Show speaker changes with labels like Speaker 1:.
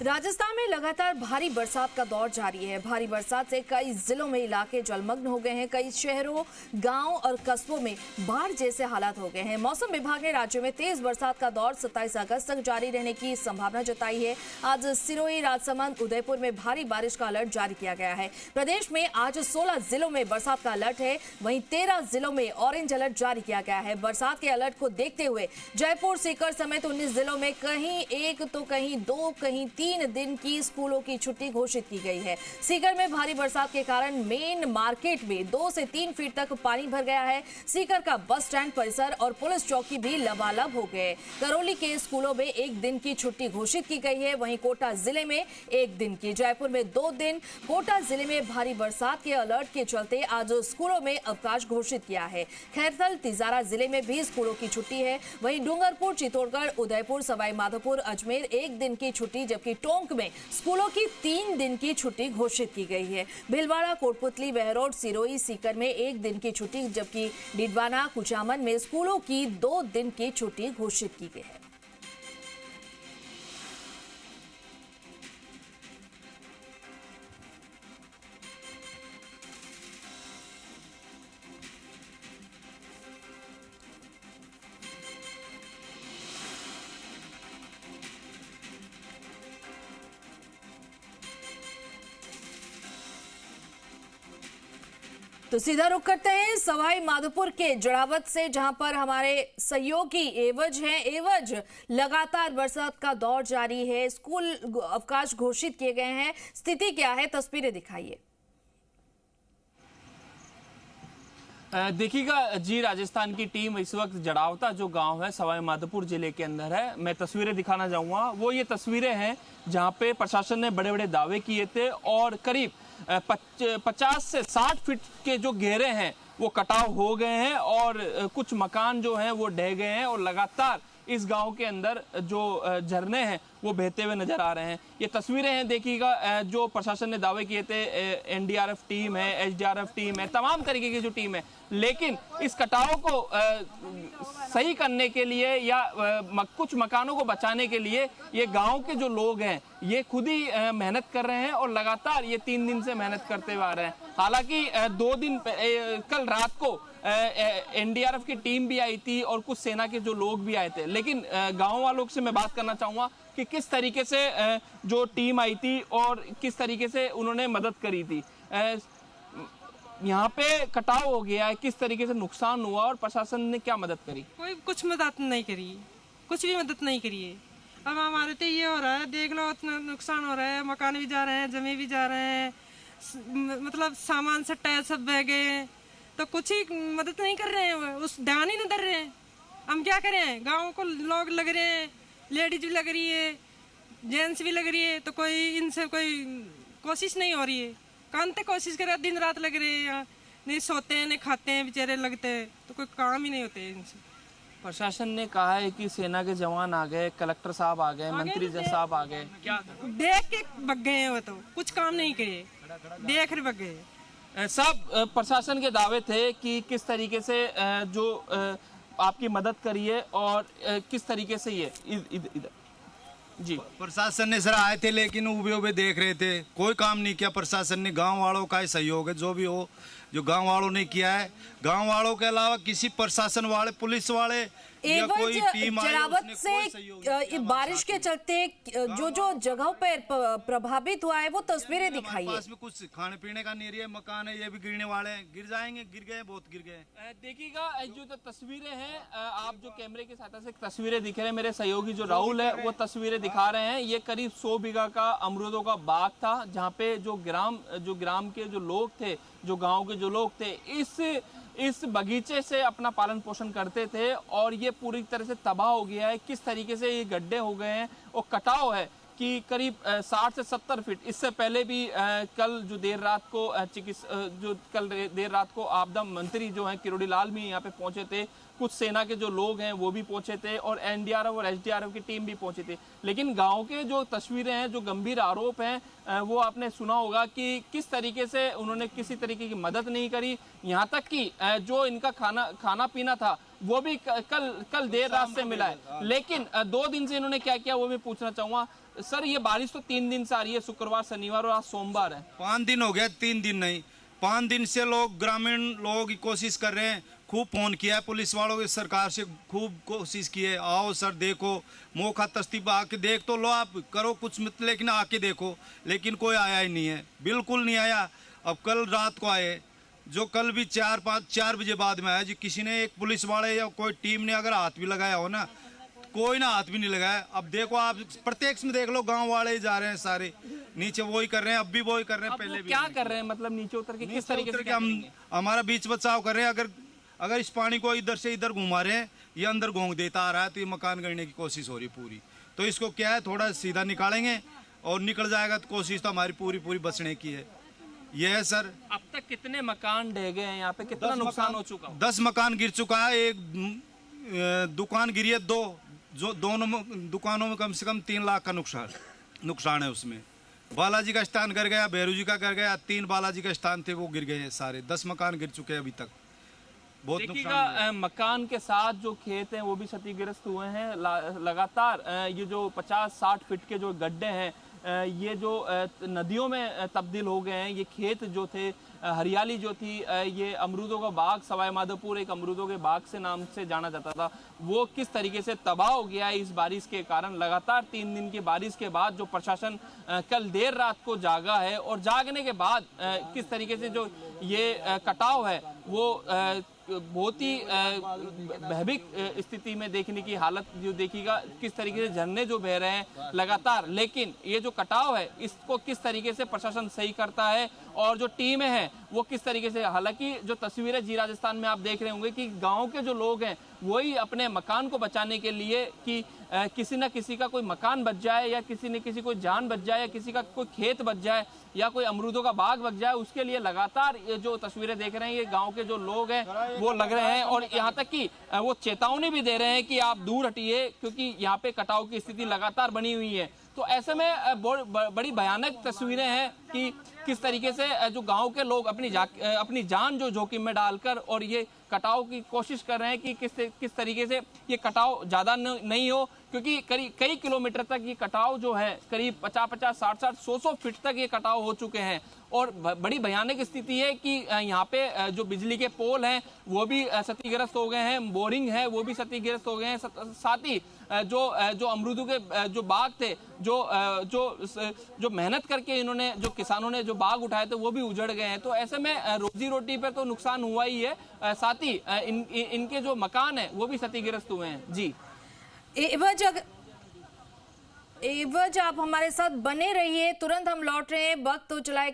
Speaker 1: राजस्थान में लगातार भारी बरसात का दौर जारी है। भारी बरसात से कई जिलों में इलाके जलमग्न हो गए हैं। कई शहरों, गांव और कस्बों में बाढ़ जैसे हालात हो गए हैं। मौसम विभाग ने राज्य में तेज बरसात का दौर 27 अगस्त तक जारी रहने की संभावना जताई है। आज सिरोही, राजसमंद, उदयपुर में भारी बारिश का अलर्ट जारी किया गया है। प्रदेश में आज 16 जिलों में बरसात का अलर्ट है, वहीं 13 जिलों में ऑरेंज अलर्ट जारी किया गया है। बरसात के अलर्ट को देखते हुए जयपुर, सीकर समेत 19 जिलों में कहीं एक तो कहीं दो, कहीं 3 दिन की स्कूलों की छुट्टी घोषित की गई है। सीकर में भारी बरसात के कारण मेन मार्केट में 2 से 3 फीट तक पानी भर गया है। सीकर का बस स्टैंड परिसर और पुलिस चौकी भी लबालब हो गए। करौली के स्कूलों में 1 दिन की छुट्टी घोषित की गई है, वहीं कोटा जिले में 1 दिन की, जयपुर में 2 दिन। कोटा जिले में भारी बरसात के अलर्ट के चलते आज स्कूलों में अवकाश घोषित किया है। खैरथल, तिजारा जिले में भी स्कूलों की छुट्टी है। वहीं डूंगरपुर, चित्तौड़गढ़, उदयपुर, सवाई माधोपुर, अजमेर 1 दिन की छुट्टी, जबकि टोंक में स्कूलों की 3 दिन की छुट्टी घोषित की गई है। भीलवाड़ा, कोटपुतली, बहरोड, सिरोही, सीकर में 1 दिन की छुट्टी, जबकि डिडवाना, कुचामन में स्कूलों की 2 दिन की छुट्टी घोषित की गई है। तो सीधा रुख करते हैं सवाई माधोपुर के जड़ावत से, जहां पर हमारे सहयोगी एवज हैं। एवज, लगातार बरसात का दौर जारी है, स्कूल अवकाश घोषित किए गए हैं, स्थिति क्या है, तस्वीरें दिखाइए।
Speaker 2: देखिएगा जी, राजस्थान की टीम इस वक्त जड़ावता जो गांव है सवाई माधोपुर जिले के अंदर है। मैं तस्वीरें दिखाना चाहूँगा। वो ये तस्वीरें हैं जहां पे प्रशासन ने बड़े बड़े दावे किए थे और करीब 50 से 60 फीट के जो घेरे हैं वो कटाव हो गए हैं और कुछ मकान जो हैं वो ढह गए हैं और लगातार इस गांव के अंदर जो झरने हैं वो बहते हुए नजर आ रहे हैं। ये तस्वीरें हैं, देखिएगा, जो प्रशासन ने दावे किए थे। एनडीआरएफ टीम है, एसडीआरएफ टीम है, तमाम तरीके की जो टीम है, लेकिन इस कटाव को सही करने के लिए या कुछ मकानों को बचाने के लिए ये गांव के जो लोग हैं ये खुद ही मेहनत कर रहे हैं और लगातार ये 3 दिन से मेहनत करते हुए आ रहे हैं। हालांकि 2 दिन कल रात को एनडीआरएफ की टीम भी आई थी और कुछ सेना के जो लोग भी आए थे, लेकिन गांव वालों से मैं बात करना चाहूंगा कि किस तरीके से जो टीम आई थी और किस तरीके से उन्होंने मदद करी थी। यहाँ पे कटाव हो गया है, किस तरीके से नुकसान हुआ और प्रशासन ने क्या मदद करी?
Speaker 3: कोई कुछ मदद नहीं करी, कुछ भी मदद नहीं करी है। अब हमारे तो ये हो रहा है, देख लो, इतना नुकसान हो रहा है, मकान भी जा रहे हैं, जमीन भी जा रहे हैं, मतलब सामान से टायर सब बह गए हैं, तो कुछ ही मदद नहीं कर रहे हैं, उस ध्यान ही नहीं दे रहे हैं। हम क्या करें? गाँव को लोग लग रहे हैं, लेडीज भी लग रही है, जेंट्स भी लग रही है, तो कोई इनसे कोई कोशिश नहीं हो रही है। कानते कोशिश कर रहे, दिन रात लग रहे हैं, नहीं सोते हैं, नहीं खाते हैं, बेचारे लगते हैं, तो कोई काम ही नहीं होते इनसे।
Speaker 2: प्रशासन ने कहा है कि सेना के जवान आ गए, कलेक्टर साहब आ गए, मंत्री साहब आ गए, क्या
Speaker 3: देख के भग गए हैं, वो तो कुछ काम नहीं किए, देख रहे भग गए।
Speaker 2: सब प्रशासन के दावे थे कि किस तरीके से जो आपकी मदद करी है और किस तरीके से ये इधर जी
Speaker 4: प्रशासन ने सर आए थे, लेकिन उबे देख रहे थे, कोई काम नहीं किया प्रशासन ने। गांव वालों का ही सहयोग है, जो भी हो, जो गांव वालों ने किया है। गांव वालों के अलावा किसी प्रशासन वाले, पुलिस वाले या कोई टीम
Speaker 1: जड़ावत से बारिश के चलते जो जगहों पर प्रभावित हुआ है वो तस्वीरें दिखाइए।
Speaker 4: पास में कुछ खाने पीने का नहीं रही है, मकान है, ये भी गिरने वाले हैं, गिर जाएंगे, गिर गए, बहुत गिर गए।
Speaker 2: देखिएगा, जो तस्वीरें हैं, आप जो कैमरे की सहायता से तस्वीरें दिख रहे हैं, मेरे सहयोगी जो राहुल है वो तस्वीरें दिखा रहे हैं। ये करीब 100 बीघा का अमरूदों का बाग था, जहाँ पे जो ग्राम के जो लोग थे, जो गाँव के जो लोग थे, इस बगीचे से अपना पालन पोषण करते थे और ये पूरी तरह से तबाह हो गया है। किस तरीके से ये गड्ढे हो गए हैं और कटाव है कि करीब 60 से 70 फीट। इससे पहले भी कल देर रात को आपदा मंत्री जो हैं किरोड़ी लाल भी यहाँ पे पहुंचे थे, कुछ सेना के जो लोग हैं वो भी पहुंचे थे और एनडीआरएफ और एसडीआरएफ की टीम भी पहुंची थी। लेकिन गांव के जो तस्वीरें हैं, जो गंभीर आरोप हैं, वो आपने सुना होगा कि किस तरीके से उन्होंने किसी तरीके की मदद नहीं करी। यहाँ तक कि जो इनका खाना पीना था वो भी कल देर रात से मिला है। लेकिन 2 दिन से इन्होंने क्या किया वो भी पूछना चाहूंगा। सर ये बारिश तो 3 दिन से आ रही है, शुक्रवार शनिवार और आज सोमवार है।
Speaker 4: 5 दिन हो गया, 3 दिन नहीं, 5 दिन से लोग ग्रामीण लोग कोशिश कर रहे हैं। खूब फोन किया है पुलिस वालों की, सरकार से खूब कोशिश की है, आओ सर देखो, मौका तस्तीबा आके देख तो लो, आप करो कुछ मत, लेकिन आके देखो, लेकिन कोई आया ही नहीं है, बिल्कुल नहीं आया। अब कल रात को आए, जो कल भी 4 बजे बाद में आया जी, किसी ने एक पुलिस वाले या कोई टीम ने अगर हाथ भी लगाया हो ना, कोई ना हाथ भी नहीं लगाया। अब देखो आप प्रत्यक्ष में देख लो, गांव वाले ही जा रहे हैं सारे नीचे, वही कर रहे हैं, अब भी वही कर रहे हैं, पहले भी
Speaker 2: क्या कर रहे हैं, मतलब नीचे उतर के किस तरीके से
Speaker 4: हम हमारा बीच बचाव कर रहे हैं। अगर इस पानी को इधर से इधर घुमा रहे हैं, ये अंदर घोंक देता आ रहा है, तो ये मकान गढ़ने की कोशिश हो रही पूरी, तो इसको क्या है थोड़ा सीधा निकालेंगे और निकल जाएगा, तो कोशिश तो हमारी पूरी बचने की है। ये है सर।
Speaker 2: अब तक कितने मकान ढह गए हैं यहाँ पे, कितना नुकसान हो चुका?
Speaker 4: 10 मकान गिर चुका है, एक दुकान गिरी है, जो दोनों दुकानों में कम से कम 3 लाख का नुकसान है। उसमें बालाजी का स्थान गिर गया, भैरू जी का गिर गया, 3 बालाजी का स्थान थे वो गिर गए हैं सारे। 10 मकान गिर चुके हैं अभी तक, बहुत नुकसान।
Speaker 2: मकान के साथ जो खेत हैं वो भी क्षतिग्रस्त हुए हैं। लगातार ये जो 50-60 फीट के जो गड्ढे हैं, ये जो नदियों में तब्दील हो गए हैं। ये खेत जो थे, हरियाली जो थी, ये अमरूदों का बाग, सवाई माधोपुर एक अमरूदों के बाग से नाम से जाना जाता था, वो किस तरीके से तबाह हो गया है इस बारिश के कारण। लगातार 3 दिन की बारिश के बाद जो प्रशासन कल देर रात को जागा है, और जागने के बाद किस तरीके से जो ये कटाव है वो बहुत ही भयावह स्थिति में देखने की हालत जो देखिएगा, किस तरीके से झरने जो बह रहे हैं लगातार। लेकिन ये जो कटाव है इसको किस तरीके से प्रशासन सही करता है, और जो टीमें हैं वो किस तरीके से, हालांकि जो तस्वीरें जी राजस्थान में आप देख रहे होंगे कि गांव के जो लोग हैं वही अपने मकान को बचाने के लिए कि किसी न किसी का कोई मकान बच जाए, या किसी न किसी कोई जान बच जाए, या किसी का कोई खेत बच जाए, या कोई अमरूदों का बाग बच जाए, उसके लिए लगातार ये जो तस्वीरें देख रहे हैं, ये गांव के जो लोग हैं वो लग रहे हैं, और यहाँ तक कि वो चेतावनी भी दे रहे हैं कि आप दूर हटिए, क्योंकि यहाँ पे कटाव की स्थिति लगातार बनी हुई है। तो ऐसे में बड़ी भयानक तस्वीरें हैं कि किस तरीके से जो गांव के लोग अपनी जान जो जोखिम में डालकर और ये कटाव की कोशिश कर रहे हैं कि किस तरीके से ये कटाव ज़्यादा नहीं हो, क्योंकि कई किलोमीटर तक ये कटाव जो है, करीब 50-50, 60-60, 100-100 फीट तक ये कटाव हो चुके हैं। और बड़ी भयानक स्थिति है कि यहाँ पे जो बिजली के पोल हैं वो भी क्षतिग्रस्त हो गए हैं, बोरिंग है वो भी क्षतिग्रस्त हो गए हैं, साथ ही जो अमरूदों के जो बाग थे, जो मेहनत करके इन्होंने, जो किसानों ने जो बाग उठाए थे वो भी उजड़ गए हैं। तो ऐसे में रोजी रोटी पर तो नुकसान हुआ ही है, साथ ही इनके जो मकान है वो भी क्षतिग्रस्त हुए हैं। जी
Speaker 1: एवज आप हमारे साथ बने रहिए, तुरंत हम लौट रहे हैं। वक्त तो चला